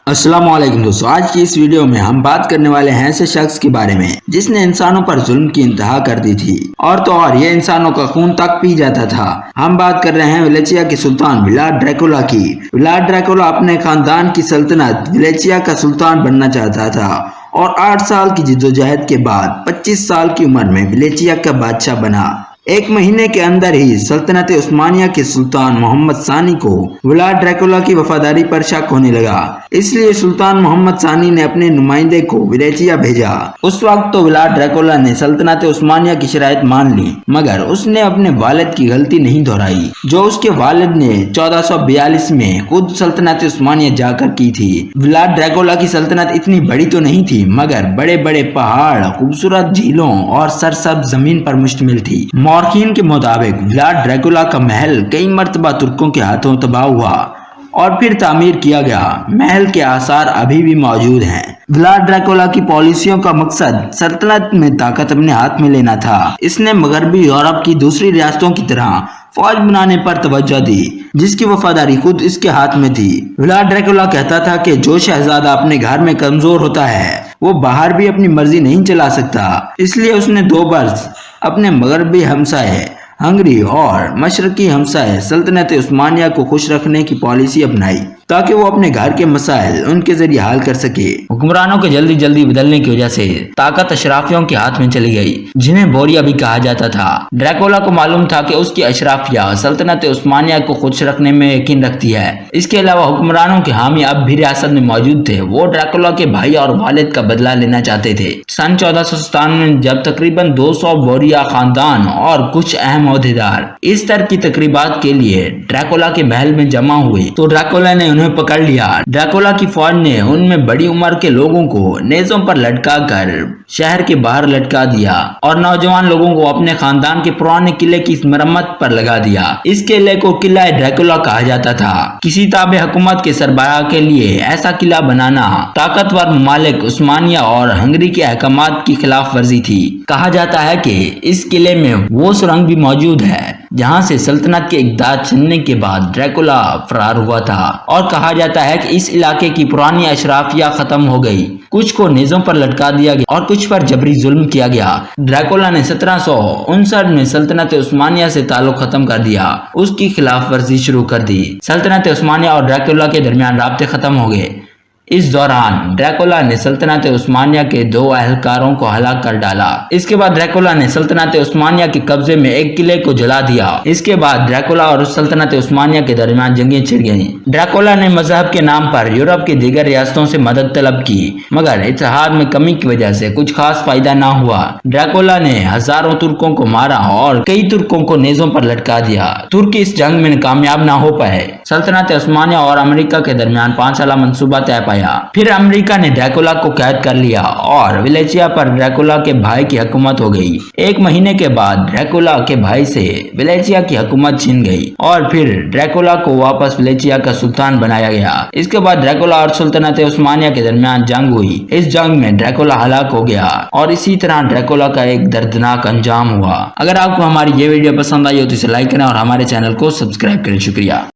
السلام علیکم دوستو، آج کی اس ویڈیو میں ہم بات کرنے والے ہیں ایسے شخص کے بارے میں جس نے انسانوں پر ظلم کی انتہا کر دی تھی اور تو اور یہ انسانوں کا خون تک پی جاتا تھا۔ ہم بات کر رہے ہیں ویلیچیا کے سلطان ولاڈ ڈریکولا کی۔ ولاڈ ڈریکولا اپنے خاندان کی سلطنت ویلیچیا کا سلطان بننا چاہتا تھا اور 8 سال کی جدوجہد کے بعد 25 سال کی عمر میں ویلیچیا کا بادشاہ بنا۔ ایک مہینے کے اندر ہی سلطنت عثمانیہ کے سلطان محمد ثانی کو ولاڈ ڈریکولا کی وفاداری پر شک ہونے لگا، اس لیے سلطان محمد ثانی نے اپنے نمائندے کو ویلیچیا بھیجا۔ اس وقت تو ولاڈ ڈریکولا نے سلطنت عثمانیہ کی شرائط مان لی، مگر اس نے اپنے والد کی غلطی نہیں دہرائی جو اس کے والد نے 1442 میں خود سلطنت عثمانیہ جا کر کی تھی۔ ولاڈ ڈریکولا کی سلطنت اتنی بڑی تو نہیں تھی، مگر بڑے بڑے پہاڑ، خوبصورت جھیلوں اور سرسبز زمین پر مشتمل تھی۔ مورخین کے مطابق ولاڈ ڈریکولا کا محل کئی مرتبہ ترکوں کے ہاتھوں تباہ ہوا اور پھر تعمیر کیا گیا۔ محل کے آثار ابھی بھی موجود ہیں۔ ولاڈ ڈریکولا کی پالیسیوں کا مقصد سلطنت میں طاقت اپنے ہاتھ میں لینا تھا۔ اس نے مغربی یورپ کی دوسری ریاستوں کی طرح فوج بنانے پر توجہ دی جس کی وفاداری خود اس کے ہاتھ میں تھی۔ ولاڈ ڈریکولا کہتا تھا کہ جو شہزادہ اپنے گھر میں کمزور ہوتا ہے وہ باہر بھی اپنی مرضی نہیں چلا سکتا، اس لیے اس نے 2 برس اپنے مغربی ہمسائے ہنگری اور مشرقی ہمسائے سلطنت عثمانیہ کو خوش رکھنے کی پالیسی اپنائی تاکہ وہ اپنے گھر کے مسائل ان کے ذریعے حل کر سکے۔ حکمرانوں کے جلدی بدلنے کی وجہ سے طاقت اشرافیوں کے ہاتھ میں چلی گئی جنہیں بوریا بھی کہا جاتا تھا۔ ڈریکولا کو معلوم تھا کہ اس کی اشرافیہ سلطنت عثمانیہ کو خوش رکھنے میں یقین رکھتی ہے۔ اس کے علاوہ حکمرانوں کے حامی اب بھی ریاست میں موجود تھے، وہ ڈریکولا کے بھائی اور والد کا بدلہ لینا چاہتے تھے۔ سن 1497 میں جب تقریباً 200 بوریا خاندان اور کچھ اہم عہدیدار اس طرح کی تقریبات کے لیے ڈریکولا کے محل میں جمع ہوئے تو ڈریکولا نے انہیں پکڑ لیا۔ ڈریکولا کی فوج نے ان میں بڑی عمر کے لوگوں کو نیزوں پر لٹکا کر شہر کے باہر لٹکا دیا اور نوجوان لوگوں کو اپنے خاندان کے پرانے قلعے کی مرمت پر لگا دیا۔ اس قلعے کو قلعہ ڈریکولا کہا جاتا تھا۔ کسی تابع حکومت کے سربراہ کے لیے ایسا قلعہ بنانا طاقتور ممالک عثمانیہ اور ہنگری کے احکامات کی خلاف ورزی تھی۔ کہا جاتا ہے کہ اس قلعے میں وہ سرنگ بھی موجود ہے جہاں سے سلطنت کے اقدار چھننے کے بعد ڈریکولا فرار ہوا تھا، اور کہا جاتا ہے کہ اس علاقے کی پرانی اشرافیہ ختم ہو گئی، کچھ کو نیزوں پر لٹکا دیا گیا اور کچھ پر جبری ظلم کیا گیا۔ ڈریکولا نے 1759 میں سلطنت عثمانیہ سے تعلق ختم کر دیا، اس کی خلاف ورزی شروع کر دی۔ سلطنت عثمانیہ اور ڈریکولا کے درمیان رابطے ختم ہو گئے۔ اس دوران ڈریکولا نے سلطنت عثمانیہ کے 2 اہلکاروں کو ہلاک کر ڈالا۔ اس کے بعد ڈریکولا نے سلطنت عثمانیہ کے قبضے میں ایک قلعے کو جلا دیا۔ اس کے بعد ڈریکولا اور سلطنت عثمانیہ کے درمیان جنگیں چھڑ گئیں۔ ڈریکولا نے مذہب کے نام پر یورپ کی دیگر ریاستوں سے مدد طلب کی، مگر اتحاد میں کمی کی وجہ سے کچھ خاص فائدہ نہ ہوا۔ ڈریکولا نے ہزاروں ترکوں کو مارا اور کئی ترکوں کو نیزوں پر لٹکا دیا۔ ترک اس جنگ میں کامیاب نہ ہو پائے۔ سلطنت عثمانیہ اور امریکہ کے درمیان 5 سالہ منصوبہ طے پایا۔ پھر امریکہ نے ڈریکولا کو قید کر لیا اور ویلیچیا پر ڈریکولا کے بھائی کی حکومت ہو گئی۔ 1 مہینے کے بعد ڈریکولا کے بھائی سے ویلیچیا کی حکومت چھن گئی اور پھر ڈریکولا کو واپس ویلیچیا کا سلطان بنایا گیا۔ اس کے بعد ڈریکولا اور سلطنت عثمانیہ کے درمیان جنگ ہوئی۔ اس جنگ میں ڈریکولا ہلاک ہو گیا اور اسی طرح ڈریکولا کا ایک دردناک انجام ہوا۔ اگر آپ کو ہماری یہ ویڈیو پسند آئی ہو تو اسے لائک کریں اور ہمارے چینل کو سبسکرائب کریں۔ شکریہ۔